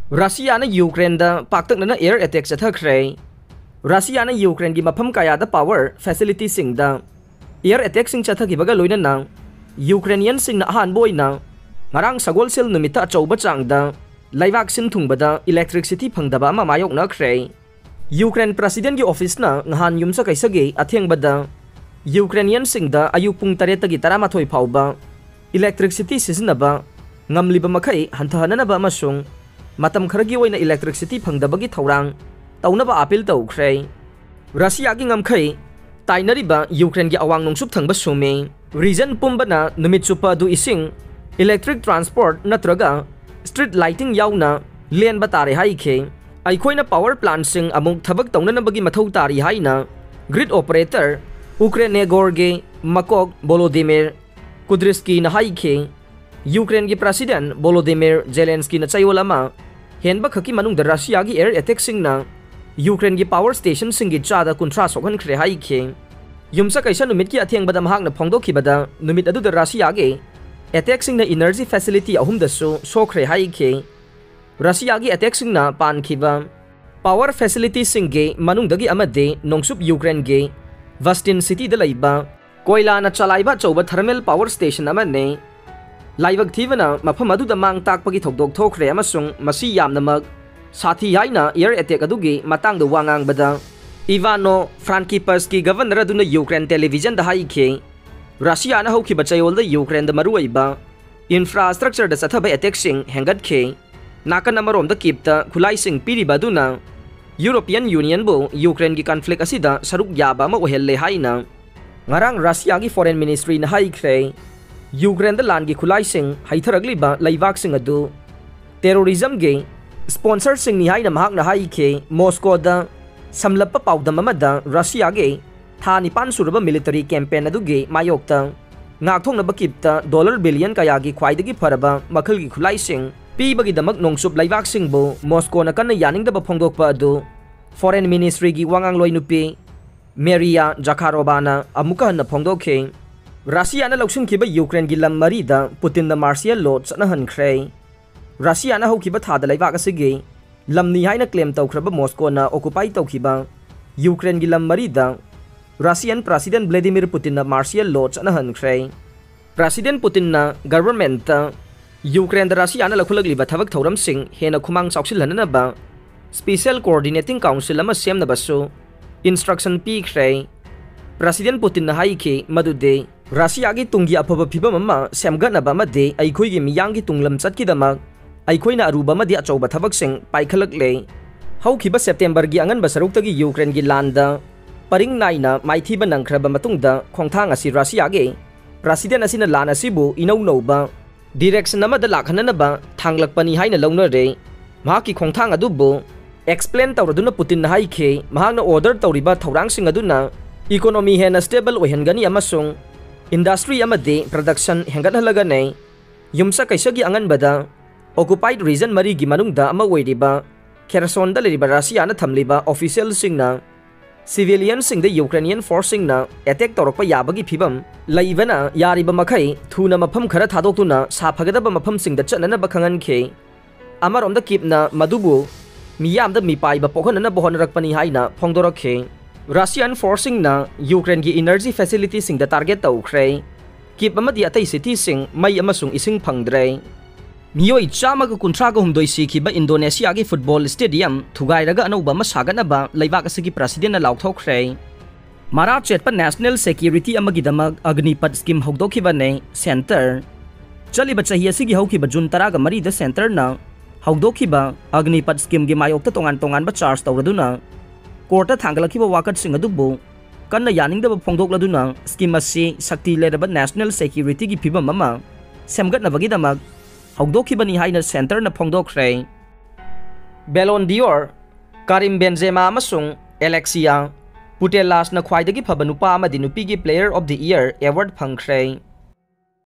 Russia na Ukraine da Paktaknana air attack Chathakhre. Russia na Ukraine gi mafam kaya da power facility sing da air attack sing Chathakhre loina na Ukrainian sing na ahan boy na ngarang sagol sel numita chauba chang da laibak sin thungbada electricity phangdaba ma mayok na khre. Ukraine president gi office na ngahan yumsa kaisage athengbada Ukrainian sing da ayuk pung 8 gi 13 phauba electricity sisinaba ngamliba makai hantahanaba masung matam kharagi oina electricity phangdabagi thorang taunaba appeal tawkhre. Russia gi ngamkhai tainariba Ukraine gi awang nungsup thangba sume region pumbana numit chupa du ising electric transport natraga street lighting yauna len batare haikhe aikhoina power plant sing amung thabak taunanabagi mathau tari haina grid operator Ukraine gorge makok Volodymyr Kudryski na haikhe Ukraine gi president Volodymyr Zelensky na chayolama henba khaki manung da Russia gi air attack sing na Ukraine gi power station sing gi chada kuntra sokhan khre haikhe yumsa kaisa numit ki atheng badam hak na phongdokhi bada numit adu da Russia gi attack sing na energy facility ahum da so sokre haikhe Russia gi attack sing na pan khiba power facility sing ge manung dagi amade nongsup Ukraine ge Vastin city da laiba koila na chalaiba chauba thermal power station amane laibak thibana mafam adu da mang takpagi thokdok thokre amasung masi yamnamak sathi haina air attack adugi matang da wangang bada Ivano Frankivsky governor aduna Ukraine television da haikhe Russia na hokhi bachayol da Ukraine da maruaiba infrastructure da sathaba attack sing hengat khe nakan amarom da kipta khulai sing piriba duna European Union bo Ukraine gi conflict asida saruk yaba ma ohelle haina ngarang Russia gi foreign ministry na haikhe Ukraine da land gi khulai sing haitharagli ba laibak sing adu terrorism ge sponsor sing ni haina mahak na haikhe Moscow da samlappa paudam amada Russia ge thani pan suraba military campaign adu ge mayokta ngakthong na bakipta $1 billion kaya gi khwaidagi faraba makhal gi khulai sing pibagi damak nongsup laibak sing bo Moscow na kanna yaning da phongdok pa adu foreign ministry gi wangang loi nupi Maria Zakharova amuka na phongdokhe Russia na lausing kiba Ukraine gi lam mari da Putin na martial law Chatnahankhre Russia na hokiba thada laibak asige lamni haina claim tawkhraba Moscow na occupy tawkhiba Ukraine gi lam mari da Russian President Vladimir Putin na martial law Chatnahankhre President Putin na government ta Ukraine da Russia na lakhulagliba thabak thoram sing hena khumang chawsilhanana ba special coordinating council ama semna basu instruction pi khre President Putin na haikhe madude Russia gi tungi aphaba phibam ama semgana ba made aikhoi gi miyang gi tunglam chatki damak aikhoina aruba madi achauba thabak sing paikhalak le haukiba September gi angan basaruk tagi Ukraine gi landa paring naina maithiba nangkhraba matungda khongthang asi Russia gi President asina lana sibu inau noba direction amada lakhanana ba thanglakpani haina launa re mahaki khongthang adubu explain tawraduna Putin na haikhe mahakna order tawriba thorang sing aduna economy hena stable ohengani amasung industry amade production hengathalaga nei yumsa kaisagi angan bada occupied region mari gi manungda ama oiriba Kherson da leriba Russia na thamliba official singna civilian sing the Ukrainian forcing na attack torokpa yabagi phibam laibana yariba makhai thuna mafam khara thadokuna saphagadaba mafam singda chanana bakhangan khe amarom da kipna madubu miyam da mipai ba pokhanana bohonrakpani haina phongdorakhe Russian forcing na Ukraine gi energy facility sing da target tawkhre kip amadi atai city sing mai amasung ising phangdre miyoi chama ga kuntra ga humdoi sikhiba Indonesia gi football stadium thugairaga anoba masaganaba laibak asigi president na laukthokre mara chetpa national security amagi damak agnipat scheme hogdokhiba ne center chaliba chahi asigi haukiba June 10 ga mari da center na hogdokhiba agnipat scheme gi mayokta tongan ba charge tawraduna court thangalakhiba wakat sing adubu kanna yaningda phongdokladuna scheme asi sakti leraba national security gi phibam mama semgatna bagi damak hogdokhibani haina center na phongdokhre Ballon d'Or Karim Benzema amasung Alexia Putellas na khwaidagi phaba nupa amadi nupi gi player of the year award phangkhre